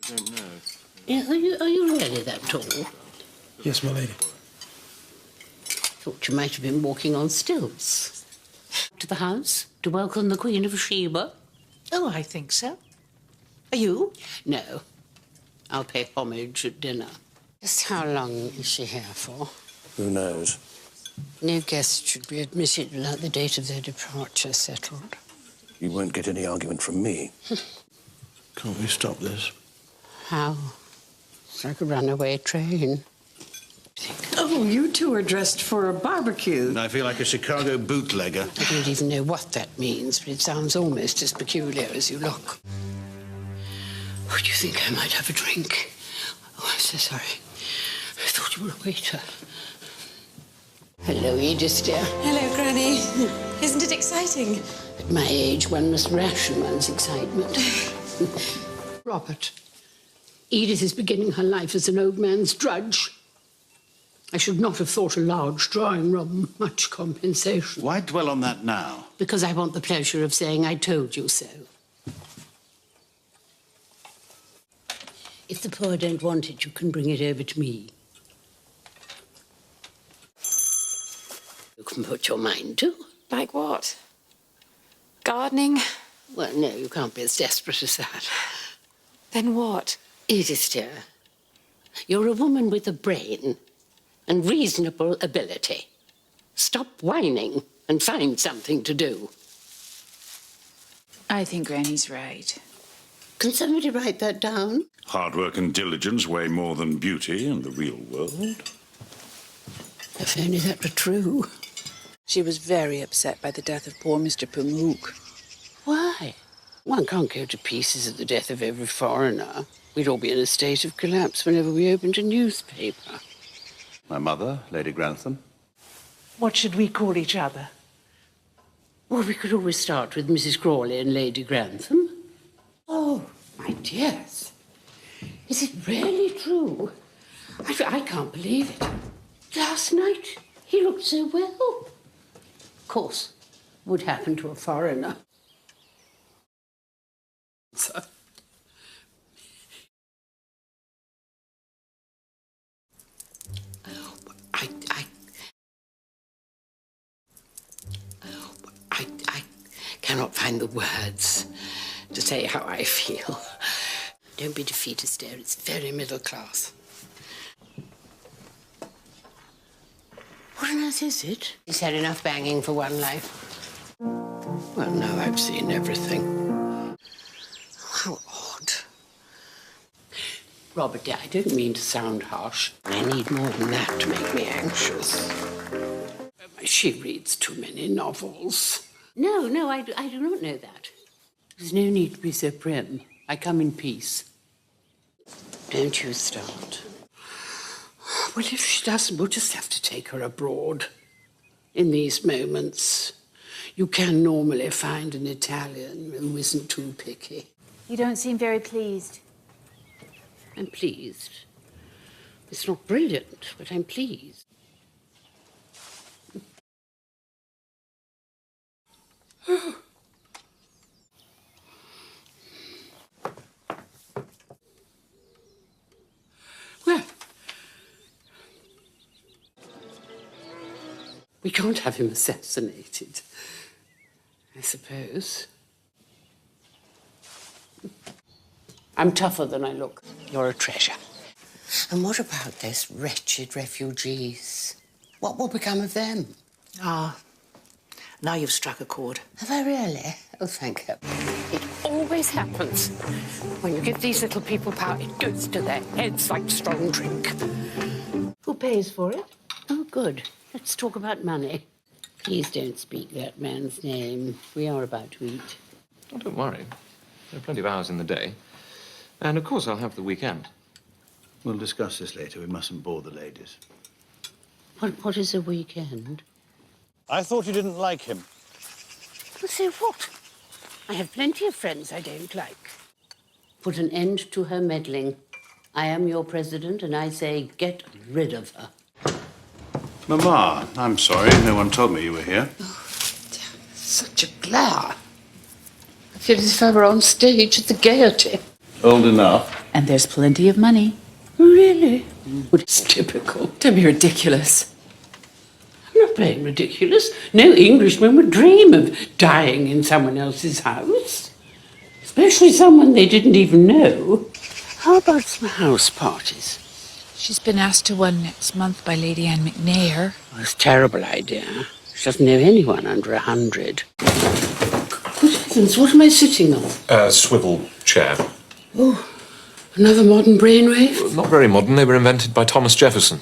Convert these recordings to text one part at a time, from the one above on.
don't know. Yeah, are you really that tall? Yes, my lady. Thought you might have been walking on stilts. To the house to welcome the Queen of Sheba? Oh, I think so. Are you? No. I'll pay homage at dinner. Just how long is she here for? Who knows? No guest should be admitted without the date of their departure settled. You won't get any argument from me. Can't we stop this? How? It's like a runaway train. Oh, you two are dressed for a barbecue. I feel like a Chicago bootlegger. I don't even know what that means, but it sounds almost as peculiar as you look. Oh, do you think I might have a drink? Oh, I'm so sorry. I thought you were a waiter. Hello, Edith, dear. Hello, Granny. Isn't it exciting? At my age, one must ration one's excitement. Robert, Edith is beginning her life as an old man's drudge. I should not have thought a large drawing room much compensation. Why dwell on that now? Because I want the pleasure of saying I told you so. If the poor don't want it, you can bring it over to me. You can put your mind to. Like what? Gardening? Well, no, you can't be as desperate as that. Then what? Edith, dear, you're a woman with a brain and reasonable ability. Stop whining and find something to do. I think Granny's right. Can somebody write that down? Hard work and diligence weigh more than beauty in the real world. If only that were true. She was very upset by the death of poor Mr. Pumhook. Why? One can't go to pieces at the death of every foreigner. We'd all be in a state of collapse whenever we opened a newspaper. My mother, Lady Grantham. What should we call each other? Well, we could always start with Mrs. Crawley and Lady Grantham. Oh, my dears. Is it really true? I can't believe it. Last night, he looked so well. Of course, would happen to a foreigner. So... I cannot find the words to say how I feel. Don't be defeatist, dear. It's very middle class. What on earth is it? He's had enough banging for one life. Well, now I've seen everything. How odd. Robert, dear, I don't mean to sound harsh. I need more than that to make me anxious. She reads too many novels. No, I do not know that. There's no need to be so prim. I come in peace. Don't you start. Well, if she doesn't, we'll just have to take her abroad. In these moments, you can normally find an Italian who isn't too picky. You don't seem very pleased. I'm pleased. It's not brilliant, but I'm pleased. Well, we can't have him assassinated, I suppose. I'm tougher than I look. You're a treasure. And what about those wretched refugees? What will become of them? Ah, now you've struck a chord. Have I really? Oh, thank you. It always happens. When you give these little people power, it goes to their heads like strong drink. Who pays for it? Oh, good. Let's talk about money. Please don't speak that man's name. We are about to eat. Oh, don't worry. There are plenty of hours in the day. And, of course, I'll have the weekend. We'll discuss this later. We mustn't bore the ladies. What is a weekend? I thought you didn't like him. Well, so what? I have plenty of friends I don't like. Put an end to her meddling. I am your president, and I say get rid of her. Mamma, I'm sorry. No one told me you were here. Oh, such a glare. I feel as if I were on stage at the Gaiety. Old enough. And there's plenty of money. Really? Well, it's typical. Don't be ridiculous. I'm not being ridiculous. No Englishman would dream of dying in someone else's house. Especially someone they didn't even know. How about some house parties? She's been asked to one next month by Lady Anne McNair. Oh, it's a terrible idea. She doesn't know anyone under 100. Good heavens, what am I sitting on? A swivel chair. Oh, another modern brainwave? Not very modern. They were invented by Thomas Jefferson.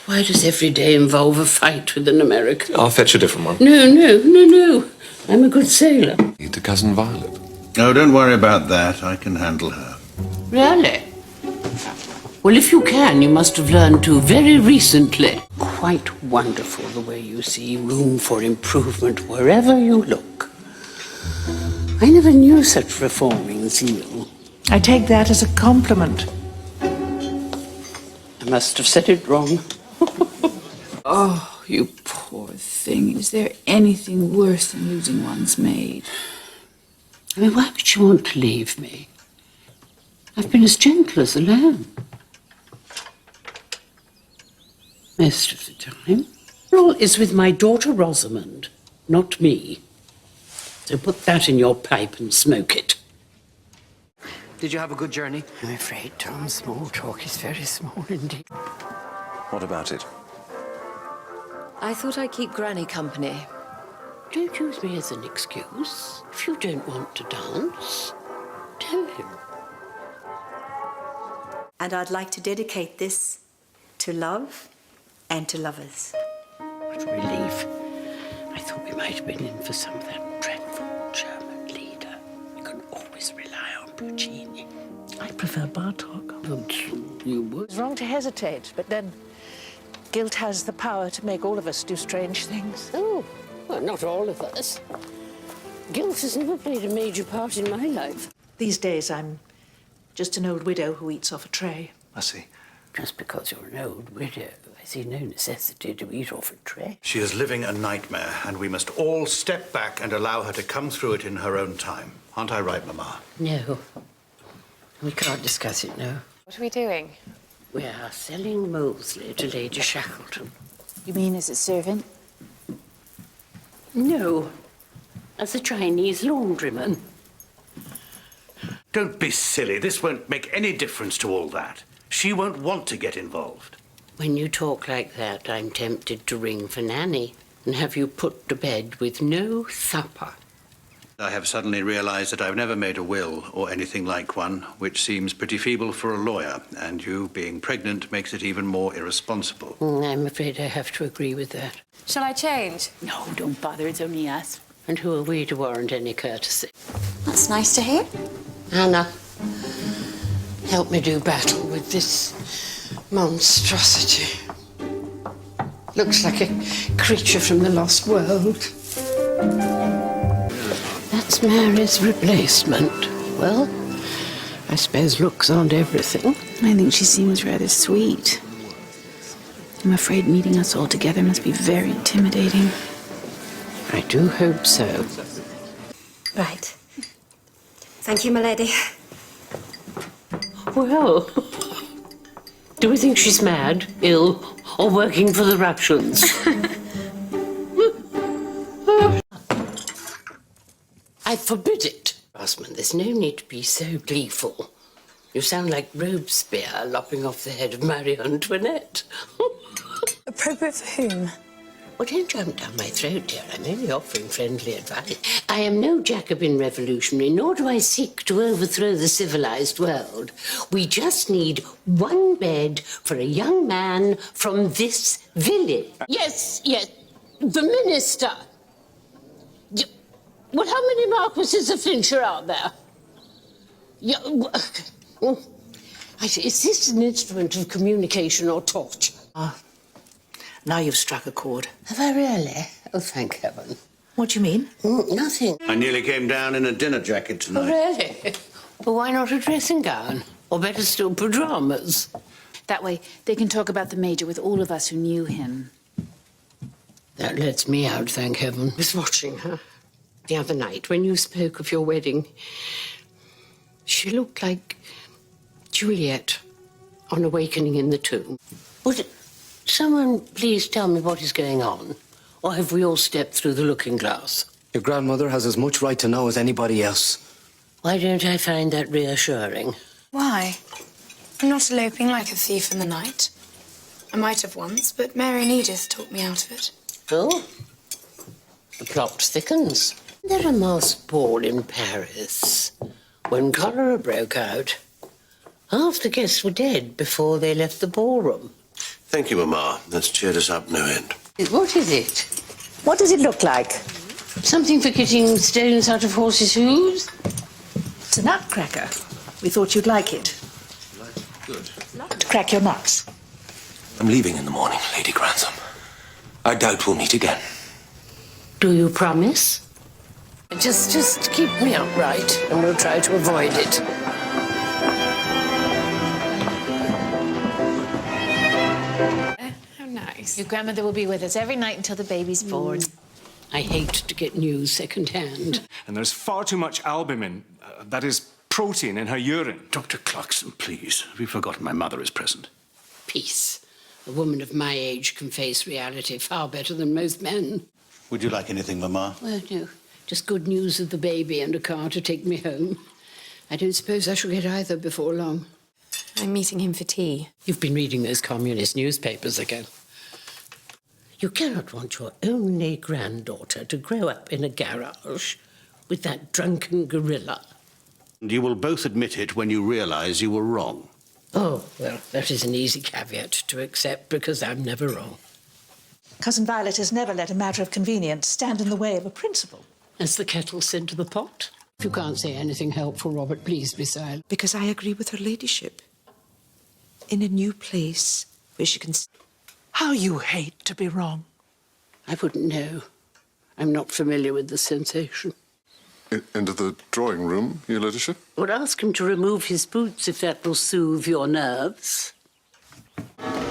Why does every day involve a fight with an American? I'll fetch a different one. No. I'm a good sailor. To Cousin Violet. Oh, don't worry about that. I can handle her. Really? Well, if you can, you must have learned to very recently. Quite wonderful the way you see room for improvement wherever you look. I never knew such reforming zeal. I take that as a compliment. I must have said it wrong. Oh, you poor thing. Is there anything worse than losing one's maid? I mean, why would she want to leave me? I've been as gentle as a lamb. Most of the time. All is with my daughter Rosamond, not me. So put that in your pipe and smoke it. Did you have a good journey? I'm afraid Tom's small talk is very small indeed. What about it? I thought I'd keep Granny company. Don't use me as an excuse. If you don't want to dance, tell him. And I'd like to dedicate this to love and to lovers. What relief. I thought we might have been in for some of that dreadful German leader. You can always rely on Puccini. I prefer Bartok. Don't you would? It's wrong to hesitate, but then guilt has the power to make all of us do strange things. Oh, well, not all of us. Guilt has never played a major part in my life. These days, I'm just an old widow who eats off a tray. I see. Just because you're an old widow, I see no necessity to eat off a tray. She is living a nightmare, and we must all step back and allow her to come through it in her own time. Aren't I right, Mama? No. We can't discuss it now. What are we doing? We are selling Molesley to Lady Shackleton. You mean as a servant? No. As a Chinese laundryman. Don't be silly. This won't make any difference to all that. She won't want to get involved. When you talk like that, I'm tempted to ring for Nanny and have you put to bed with no supper. I have suddenly realized that I've never made a will or anything like one, which seems pretty feeble for a lawyer, and you being pregnant makes it even more irresponsible. I'm afraid I have to agree with that. Shall I change? No, don't bother. It's only us. And who are we to warrant any courtesy? That's nice to hear. Anna, help me do battle with this monstrosity. Looks like a creature from the lost world. That's Mary's replacement. Well, I suppose looks aren't everything. I think she seems rather sweet. I'm afraid meeting us all together must be very intimidating. I do hope so. Right. Thank you, my lady. Well, do we think she's mad, ill, or working for the Russians? I forbid it. Osmond, there's no need to be so gleeful. You sound like Robespierre lopping off the head of Marie Antoinette. Appropriate for whom? Well, don't jump down my throat, dear. I'm only offering friendly advice. I am no Jacobin revolutionary, nor do I seek to overthrow the civilized world. We just need one bed for a young man from this village. Yes, the minister. Well, how many Marquises of Fincher are there? Is this an instrument of communication or torture? Now you've struck a chord. Have I really? Oh, thank heaven. What do you mean? Nothing. I nearly came down in a dinner jacket Oh, tonight. really? Well, why not a dressing gown? Or better still, pyjamas? That way, they can talk about the Major with all of us who knew him. That lets me out, thank heaven. I was watching her the other night when you spoke of your wedding. She looked like Juliet, on awakening in the tomb. Would someone please tell me what is going on? Or have we all stepped through the looking glass? Your grandmother has as much right to know as anybody else. Why don't I find that reassuring? Why? I'm not eloping like a thief in the night. I might have once, but Mary and Edith talked me out of it. Oh? The plot thickens. There a masked ball in Paris when cholera broke out. Half the guests were dead before they left the ballroom. Thank you, Mamma. That's cheered us up no end. What is it? What does it look like? Something for getting stones out of horses' hooves? It's a nutcracker. We thought you'd like it. Good. To crack your nuts. I'm leaving in the morning, Lady Grantham. I doubt we'll meet again. Do you promise? Just keep me upright and we'll try to avoid it. How nice. Your grandmother will be with us every night until the baby's born. I hate to get news secondhand. And there's far too much albumin, that is, protein, in her urine. Dr. Clarkson, please. Have you forgotten my mother is present? Peace. A woman of my age can face reality far better than most men. Would you like anything, Mamma? Well, no. Just good news of the baby and a car to take me home. I don't suppose I shall get either before long. I'm meeting him for tea. You've been reading those communist newspapers again. You cannot want your only granddaughter to grow up in a garage with that drunken gorilla. And you will both admit it when you realise you were wrong. Oh, well, that is an easy caveat to accept because I'm never wrong. Cousin Violet has never let a matter of convenience stand in the way of a principle. As the kettle said to the pot. If you can't say anything helpful, Robert, please be silent. Because I agree with her ladyship. In a new place where she can... How you hate to be wrong. I wouldn't know. I'm not familiar with the sensation. Into the drawing room, your ladyship? I would ask him to remove his boots if that will soothe your nerves.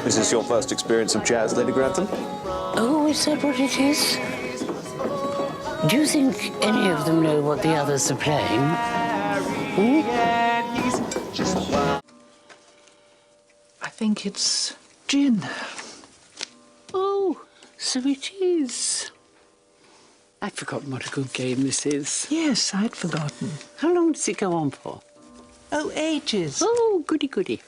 Is this your first experience of jazz, Lady Grantham? Oh, is that what it is? Do you think any of them know what the others are playing? I think it's gin. Oh, so it is. I'd forgotten what a good game this is. Yes, I'd forgotten. How long does it go on for? Oh, ages. Oh, goody, goody.